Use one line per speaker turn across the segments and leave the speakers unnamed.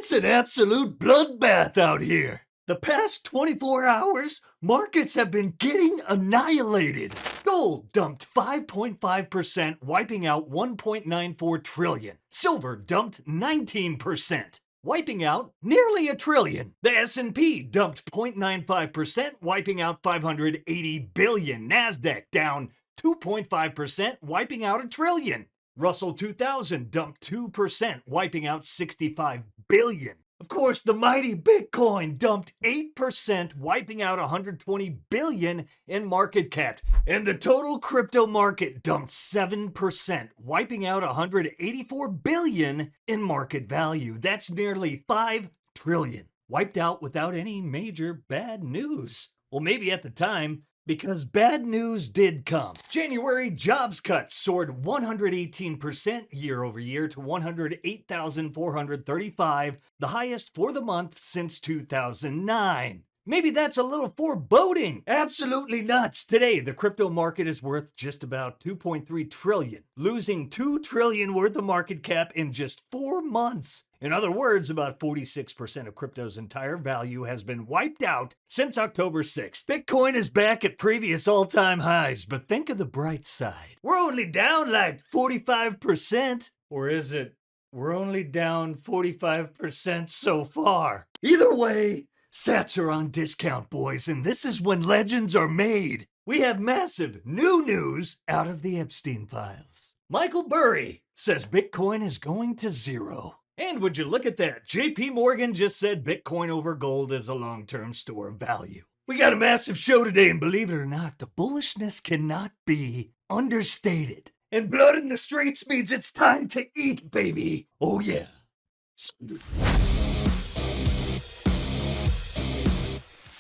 It's an absolute bloodbath out here. The past 24 hours, markets have been getting annihilated. Gold dumped 5.5%, wiping out 1.94 trillion. Silver dumped 19%, wiping out nearly a trillion. The S&P dumped 0.95%, wiping out 580 billion. Nasdaq down 2.5%, wiping out a trillion. Russell 2000 dumped 2%, wiping out 65 billion. Of course, the mighty Bitcoin dumped 8%, wiping out 120 billion in market cap. And the total crypto market dumped 7%, wiping out 184 billion in market value. That's nearly 5 trillion. Wiped out without any major bad news. Well, maybe at the time, because bad news did come. January jobs cuts soared 118% year over year to 108,435, the highest for the month since 2009. Maybe that's a little foreboding. Absolutely nuts. Today, the crypto market is worth just about 2.3 trillion, losing 2 trillion worth of market cap in just 4 months. In other words, about 46% of crypto's entire value has been wiped out since October 6th. Bitcoin is back at previous all-time highs, but think of the bright side. We're only down like 45%. Or is it, we're only down 45% so far? Either way, sats are on discount, boys, and this is when legends are made. We have massive new news out of the Epstein files. Michael Burry says Bitcoin is going to zero. And would you look at that? JP Morgan just said Bitcoin over gold is a long-term store of value. We got a massive show today, and believe it or not, the bullishness cannot be understated. And blood in the streets means it's time to eat, baby. Oh yeah.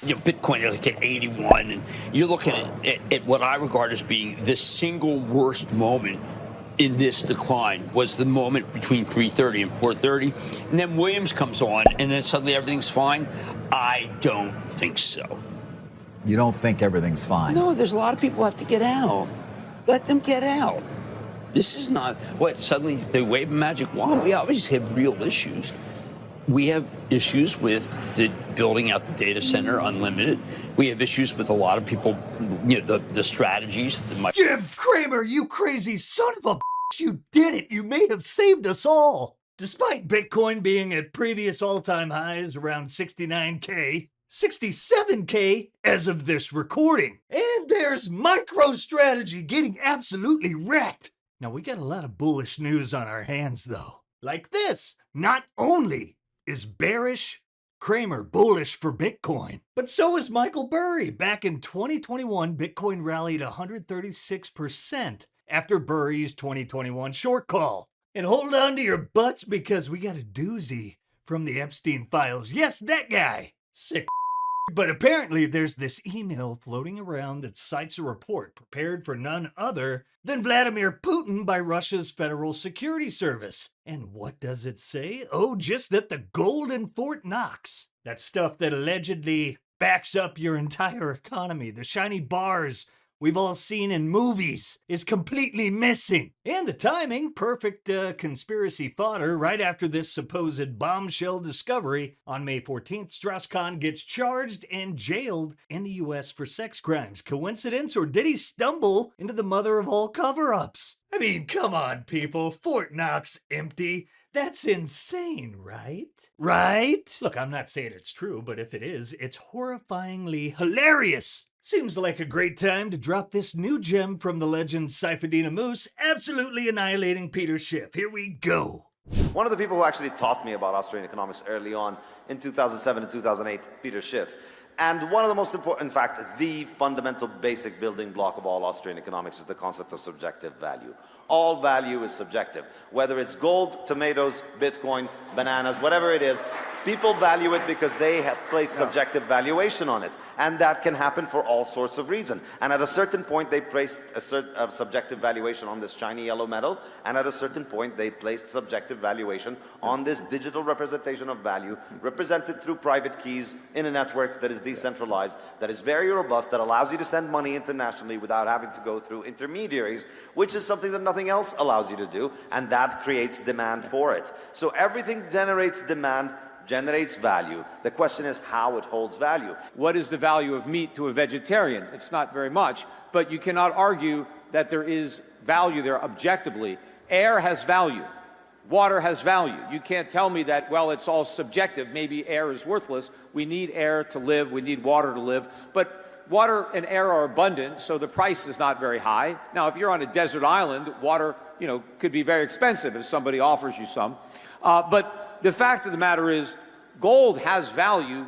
Bitcoin is like at 81, and you're looking at what I regard as being the single worst moment in this decline was the moment between 3:30 and 4:30, and then Williams comes on, and then suddenly everything's fine. I don't think so.
You don't think everything's fine?
No, there's a lot of people who have to get out. Let them get out. This is not what suddenly they wave a magic wand. We obviously have real issues. We have issues with the building out the data center unlimited. We have issues with a lot of people, the strategies.
Jim Cramer, you crazy son of a bitch, you did it. You may have saved us all. Despite Bitcoin being at previous all-time highs around 69K, 67K as of this recording. And there's MicroStrategy getting absolutely wrecked. Now, we got a lot of bullish news on our hands, though. Like this, not only is bearish Cramer bullish for Bitcoin, but so is Michael Burry. Back in 2021, Bitcoin rallied 136% after Burry's 2021 short call. And hold on to your butts because we got a doozy from the Epstein files. Yes, that guy. Sick. But apparently there's this email floating around that cites a report prepared for none other than Vladimir Putin by Russia's Federal Security Service. And what does it say? Oh, just that the gold in Fort Knox, that stuff that allegedly backs up your entire economy, the shiny bars we've all seen in movies, is completely missing. And the timing, perfect conspiracy fodder. Right after this supposed bombshell discovery, on May 14th, Strauss-Kahn gets charged and jailed in the US for sex crimes. Coincidence, or did he stumble into the mother of all cover-ups? I mean, come on, people. Fort Knox empty. That's insane, right? Right? Look, I'm not saying it's true, but if it is, it's horrifyingly hilarious. Seems like a great time to drop this new gem from the legend Saifedean Ammous, absolutely annihilating Peter Schiff. Here we go.
One of the people who actually taught me about Austrian economics early on in 2007 and 2008, Peter Schiff. And one of the most important, in fact, the fundamental basic building block of all Austrian economics is the concept of subjective value. All value is subjective. Whether it's gold, tomatoes, Bitcoin, bananas, whatever it is, people value it because they have placed subjective valuation on it. And that can happen for all sorts of reasons. And at a certain point, they placed a subjective valuation on this shiny yellow metal. And at a certain point, they placed subjective valuation on this digital representation of value, represented through private keys in a network that is decentralized, that is very robust, that allows you to send money internationally without having to go through intermediaries, which is something that nothing else allows you to do, and that creates demand for it. So everything generates demand generates value. The question is how it holds value.
What is the value of meat to a vegetarian? It's not very much, but you cannot argue that there is value there objectively. Air has value. Water has value. You can't tell me that, well, it's all subjective. Maybe air is worthless. We need air to live. We need water to live. But water and air are abundant, so the price is not very high. Now, if you're on a desert island, water, could be very expensive if somebody offers you some. But the fact of the matter is, gold has value,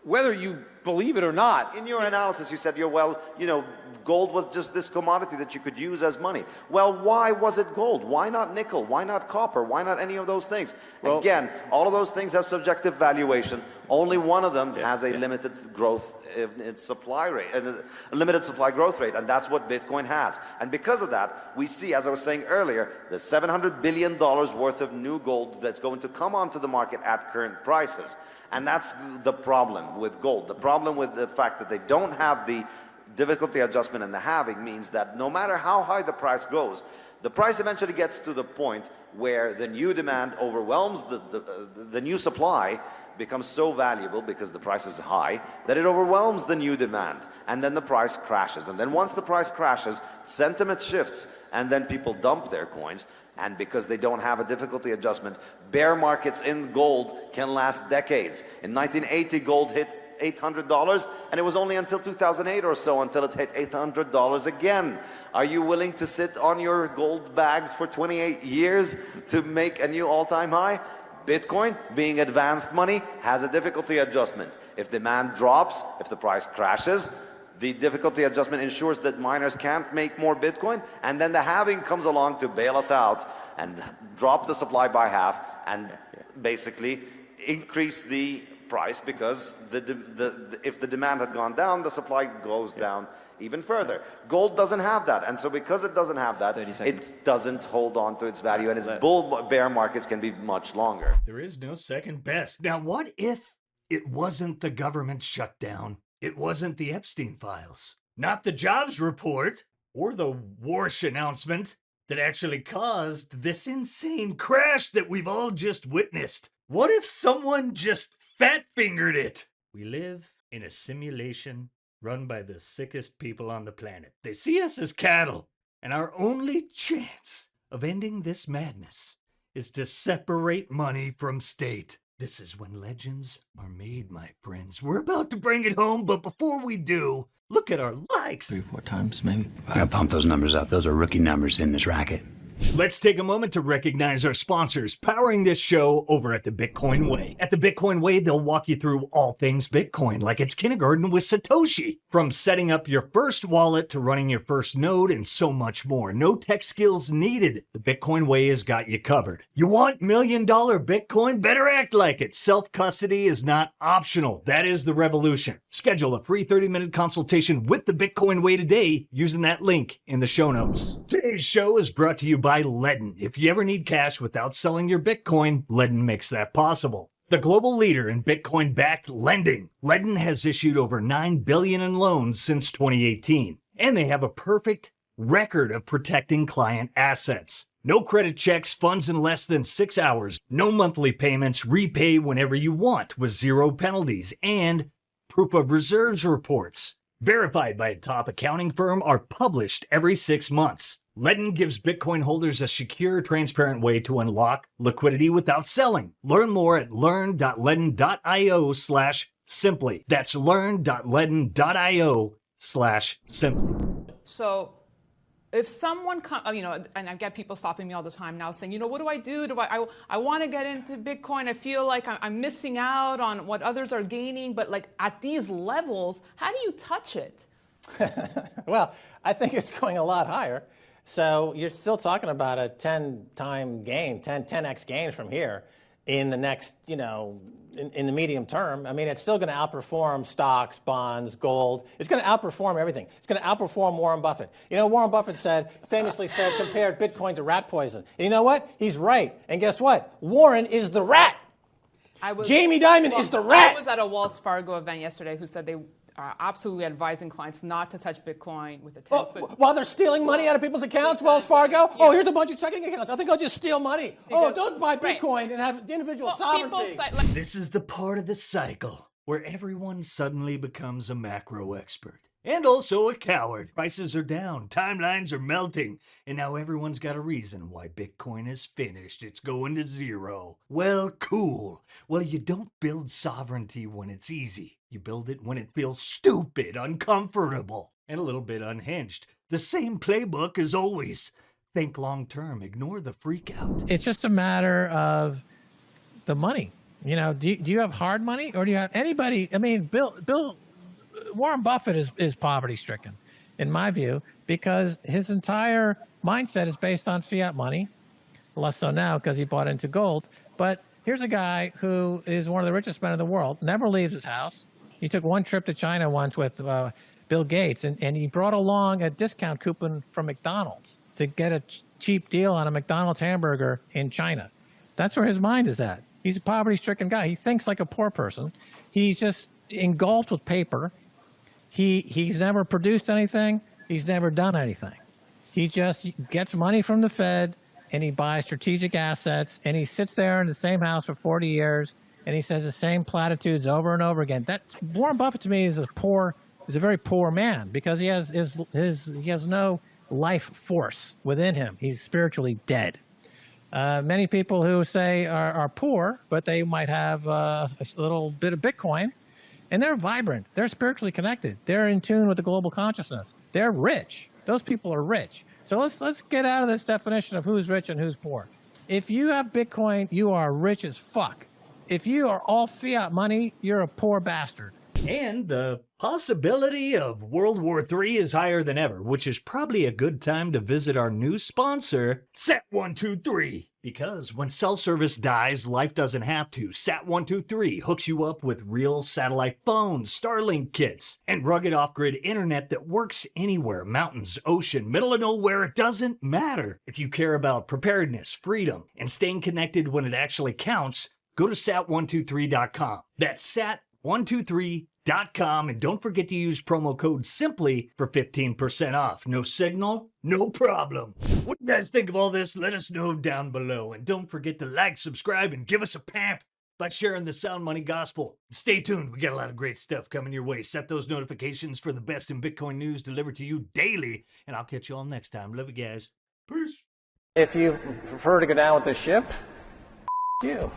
whether you believe it or not.
In your analysis, you said, gold was just this commodity that you could use as money. Well, why was it gold? Why not nickel? Why not copper? Why not any of those things? Well, again, all of those things have subjective valuation. Only one of them has a limited growth in its supply rate, a limited supply growth rate, and that's what Bitcoin has. And because of that, we see, as I was saying earlier, the $700 billion worth of new gold that's going to come onto the market at current prices. And that's the problem with gold. The problem with the fact that they don't have the difficulty adjustment and the halving means that no matter how high the price goes, the price eventually gets to the point where the new demand overwhelms the new supply, becomes so valuable because the price is high that it overwhelms the new demand, and then the price crashes. And then once the price crashes, sentiment shifts, and then people dump their coins. And because they don't have a difficulty adjustment, bear markets in gold can last decades. In 1980, gold hit $800, and it was only until 2008 or so until it hit $800 again. Are you willing to sit on your gold bags for 28 years to make a new all-time high? Bitcoin, being advanced money, has a difficulty adjustment. If demand drops, if the price crashes, the difficulty adjustment ensures that miners can't make more Bitcoin, and then the halving comes along to bail us out and drop the supply by half and basically increase the price, because if the demand had gone down, the supply goes down even further. Gold doesn't have that, and so because it doesn't have that, it doesn't hold on to its value, and its bear markets can be much longer.
There is no second best. Now, what if it wasn't the government shutdown? It wasn't the Epstein files, not the jobs report, or the Warsh announcement that actually caused this insane crash that we've all just witnessed. What if someone just fat-fingered it? We live in a simulation run by the sickest people on the planet. They see us as cattle, and our only chance of ending this madness is to separate money from state. This is when legends are made, my friends. We're about to bring it home, but before we do, look at our likes.
3 or 4 times, maybe.
I gotta pump those numbers up. Those are rookie numbers in this racket.
Let's take a moment to recognize our sponsors powering this show over at the Bitcoin Way. At the Bitcoin Way, they'll walk you through all things Bitcoin, like it's kindergarten with Satoshi. From setting up your first wallet to running your first node and so much more. No tech skills needed. The Bitcoin Way has got you covered. You want $1 million Bitcoin? Better act like it. Self-custody is not optional. That is the revolution. Schedule a free 30-minute consultation with the Bitcoin Way today using that link in the show notes. Today's show is brought to you by Ledn. If you ever need cash without selling your Bitcoin, Ledn makes that possible. The global leader in Bitcoin-backed lending, Ledn has issued over $9 billion in loans since 2018, and they have a perfect record of protecting client assets. No credit checks, funds in less than 6 hours, no monthly payments, repay whenever you want with 0 penalties, and proof of reserves reports, verified by a top accounting firm, are published every 6 months. Ledn gives Bitcoin holders a secure, transparent way to unlock liquidity without selling. Learn more at learn.ledn.io/simply. That's learn.ledn.io/simply.
So if someone, and I get people stopping me all the time now saying, what do I do? I want to get into Bitcoin. I feel like I'm missing out on what others are gaining. But like at these levels, how do you touch it?
Well, I think it's going a lot higher. So you're still talking about a 10-time gain, 10x gain from here in the next, in the medium term. I mean, it's still going to outperform stocks, bonds, gold. It's going to outperform everything. It's going to outperform Warren Buffett. Warren Buffett famously said, compared Bitcoin to rat poison. And you know what? He's right. And guess what? Warren is the rat. Jamie Dimon is the rat.
I was at a Wells Fargo event yesterday who said absolutely advising clients not to touch Bitcoin with a 10-foot.
While they're stealing money out of people's accounts, Wells Fargo. Oh, here's a bunch of checking accounts. I think I'll just steal money. Don't buy Bitcoin and have individual sovereignty.
This is the part of the cycle where everyone suddenly becomes a macro expert. And also a coward. Prices are down, timelines are melting, and now everyone's got a reason why Bitcoin is finished. It's going to zero. Well, cool. Well, you don't build sovereignty when it's easy. You build it when it feels stupid, uncomfortable, and a little bit unhinged. The same playbook as always. Think long term, ignore the freak out.
It's just a matter of the money. You know, do you have hard money, or do you have anybody? I mean, Warren Buffett is poverty stricken, in my view, because his entire mindset is based on fiat money. Less so now because he bought into gold. But here's a guy who is one of the richest men in the world, never leaves his house. He took one trip to China once with Bill Gates, and he brought along a discount coupon from McDonald's to get a cheap deal on a McDonald's hamburger in China. That's where his mind is at. He's a poverty-stricken guy. He thinks like a poor person. He's just engulfed with paper. He's never produced anything. He's never done anything. He just gets money from the Fed, and he buys strategic assets, and he sits there in the same house for 40 years, and he says the same platitudes over and over again. Warren Buffett, to me, is a very poor man, because he has no life force within him. He's spiritually dead. Many people who say are poor, but they might have a little bit of Bitcoin, and they're vibrant. They're spiritually connected. They're in tune with the global consciousness. They're rich. Those people are rich. So let's get out of this definition of who's rich and who's poor. If you have Bitcoin, you are rich as fuck. If you are all fiat money, you're a poor bastard.
And the possibility of World War III is higher than ever, which is probably a good time to visit our new sponsor, Sat123. Because when cell service dies, life doesn't have to. Sat123 hooks you up with real satellite phones, Starlink kits, and rugged off-grid internet that works anywhere. Mountains, ocean, middle of nowhere, it doesn't matter. If you care about preparedness, freedom, and staying connected when it actually counts, go to sat123.com. That's sat123.com, and don't forget to use promo code SIMPLY for 15% off. No signal? No problem. What do you guys think of all this? Let us know down below. And don't forget to like, subscribe, and give us a pamp by sharing the Sound Money Gospel. Stay tuned. We got a lot of great stuff coming your way. Set those notifications for the best in Bitcoin news delivered to you daily. And I'll catch you all next time. Love you guys. Peace.
If you prefer to go down with the ship, you.